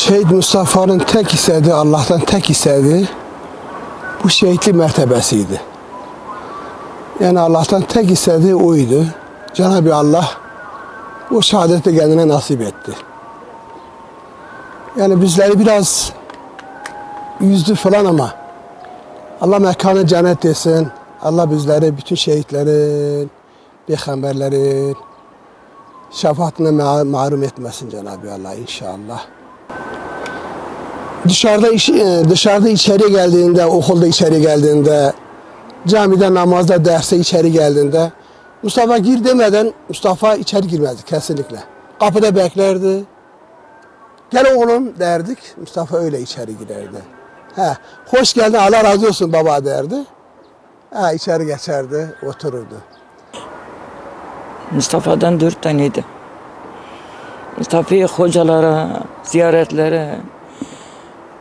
Şehit Mustafa'nın tek istediği, Allah'tan tek istediği bu şehitlik mertebesiydi. Yani Allah'tan tek istediği oydu. Cenab-ı Allah o şehadeti kendine nasip etti. Yani bizleri biraz üzdü falan ama Allah mekanı cennet etsin. Allah bizleri bütün şehitlerin, peygamberlerin şefaatine mahrum etmesin Cenab-ı Allah inşallah. Dışarıda içeri geldiğinde, okulda içeri geldiğinde, camide namazda, derse içeri geldiğinde Mustafa gir demeden Mustafa içeri girmezdi kesinlikle. Kapıda beklerdi. Gel oğlum derdik. Mustafa öyle içeri girerdi. Hoş geldin, Allah razı olsun baba derdi. İçeri geçerdi, otururdu. Mustafa'dan 4 taneydi. Mustafa'yı hocalara, ziyaretlere,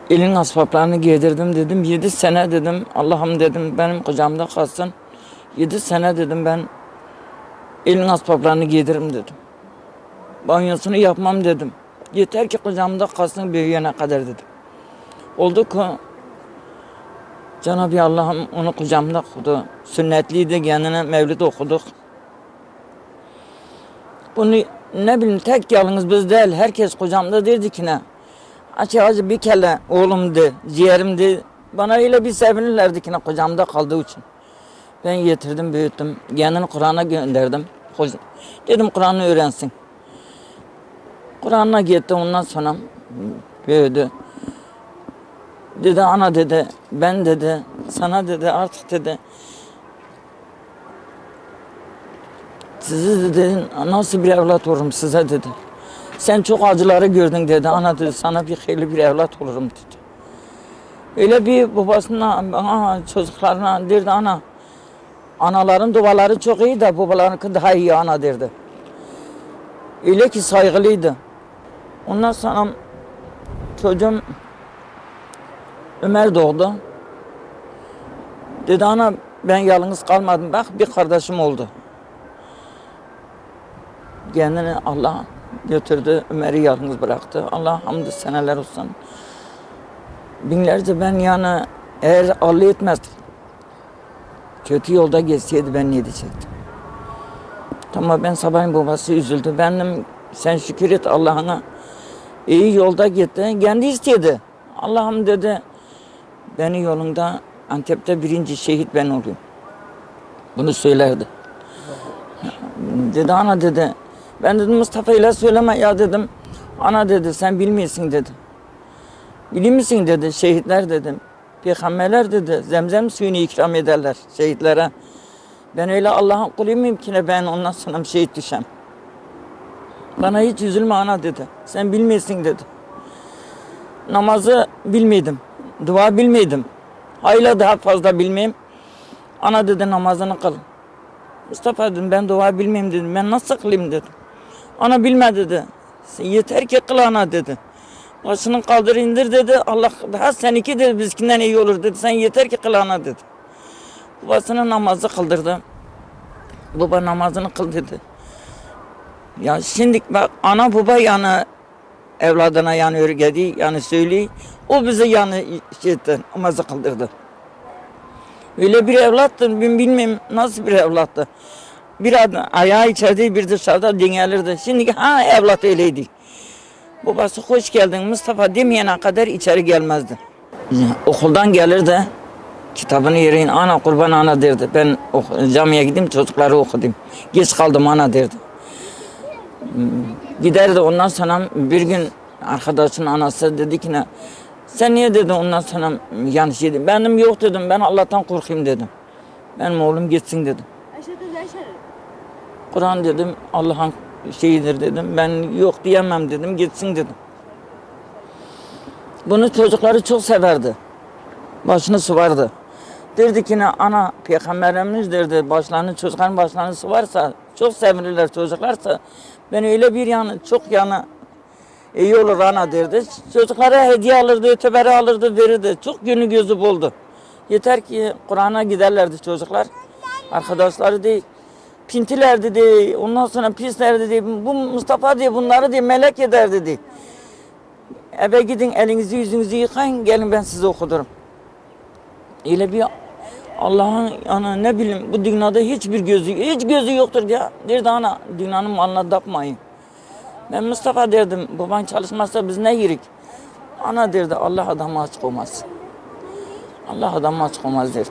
elin asbaplarını giydirdim dedim. 7 sene dedim, Allah'ım dedim benim kucağımda kalsın. 7 sene dedim ben elin asbaplarını giydiririm dedim. Banyosunu yapmam dedim. Yeter ki kucağımda kalsın büyüyene kadar dedim. Oldu ki Cenab-ı Allah'ım onu kucağımda okudu. Sünnetliydi, kendine mevlid okuduk. Bunu ne bileyim tek yalnız biz değil, herkes kucağımda derdi ki ne? Acı bir kere oğlumdu, ciğerimdi. Bana öyle bir sevinirlerdi ki ne kucağımda kaldığı için. Ben getirdim, büyüttüm. Kendini Kur'an'a gönderdim. Dedim Kur'an'ı öğrensin. Kur'an'a gitti, ondan sonra büyüdü. Dedi ana dedi, ben dedi, sana dedi artık dedi. Sizi dedi, nasıl bir evlat olurum size dedi. Sen çok acıları gördün dedi, ana dedi, sana bir hayırlı bir evlat olurum dedi. Öyle bir babasına, çocuklarına derdi ana. Anaların duaları çok iyi de babalarınki daha iyi ana derdi. Öyle ki saygılıydı. Ondan sonra çocuğum Ömer doğdu. Dedi ana ben yalnız kalmadım, bak bir kardeşim oldu. Kendini Allah götürdü, Ömer'i yalnız bıraktı. Allah hamdü seneler olsun. Binlerce ben yani eğer Allah etmez, kötü yolda geçseydi ben ne diyecektim? Tamam ben sabahın babası üzüldü. Benim sen şükür et Allah'ına. İyi yolda gitti. Kendi istedi. Allah'ım dedi beni yolunda Antep'te 1. şehit ben olayım. Bunu söylerdi. Dedi ana dedi. Ben dedim Mustafa ile söyleme ya dedim. Ana dedi sen bilmiyorsun dedi. Bilir misin dedi şehitler dedim. Peygamberler dedi zemzem suyunu ikram ederler şehitlere. Ben öyle Allah'ın kuluyum ki ben ondan sonra şehit düşem. Bana hiç üzülme ana dedi. Sen bilmiyorsun dedi. Namazı bilmiyordum. Dua bilmiyordum. Hayla daha fazla bilmeyeyim. Ana dedi namazını kıl. Mustafa dedim ben dua bilmeyeyim dedim. Ben nasıl kılayım dedim. Ana bilme dedi. Yeter ki kıl ana dedi. Başını kaldır indir dedi. Allah daha seninki dedi bizkinden iyi olur dedi. Sen yeter ki kıl ana dedi. Babasının namazı kıldırdı. Baba namazını kıl dedi. Ya şimdi bak ana baba yani evladına yani örgedi yani söylüyor. O bize yani namazı kıldırdı. Öyle bir evlattı bilmem nasıl bir evlattı. Bir adam ayağı içeride bir dışarıda dinlenirdi. Şimdi evlat öyleydi. Babası hoş geldin Mustafa demeyene kadar içeri gelmezdi. Okuldan gelirdi. Kitabını yere ana kurban ana derdi. Ben camiye gideyim çocukları okudum. Geç kaldım ana derdi. Giderdi ondan sonra bir gün arkadaşın anası dedi ki ne? Sen niye dedi ondan sonra yanlış yedin. Benim yok dedim. Ben Allah'tan korkayım dedim. Benim oğlum gitsin dedim. Kur'an dedim Allah'ın şeyidir dedim. Ben yok diyemem dedim. Gitsin dedim. Bunu çocukları çok severdi. Başını sıvardı. Derdi ki ne ana peygamberimiz derdi başlarını çocukların başlarını sıvarsa çok sevinirler çocuklarsa ben öyle bir yanı çok yanı iyi olur ana derdi. Çocuklara hediye alırdı, öteberi alırdı, verirdi. Çok günü gözü buldu. Yeter ki Kur'an'a giderlerdi çocuklar. Arkadaşları değil. Pintilerdi diye, ondan sonra pislerdi diye, bu Mustafa diye bunları diye melek ederdi diye. Eve gidin elinizi yüzünüzü yıkayın gelin ben size okudurum. Öyle bir Allah'ın ana ne bileyim bu dünyada hiç gözü yoktur ya. Derdi ana dünyanın malına tapmayın. Ben Mustafa derdim baban çalışmazsa biz ne yerik? Ana derdi Allah adamı açık olmaz. Allah adamı açık olmaz derdi.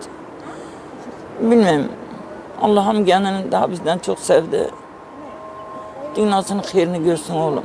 Bilmem Allah'ım kendini daha bizden çok sevdi. Dünyasının hayırını görsün oğlum.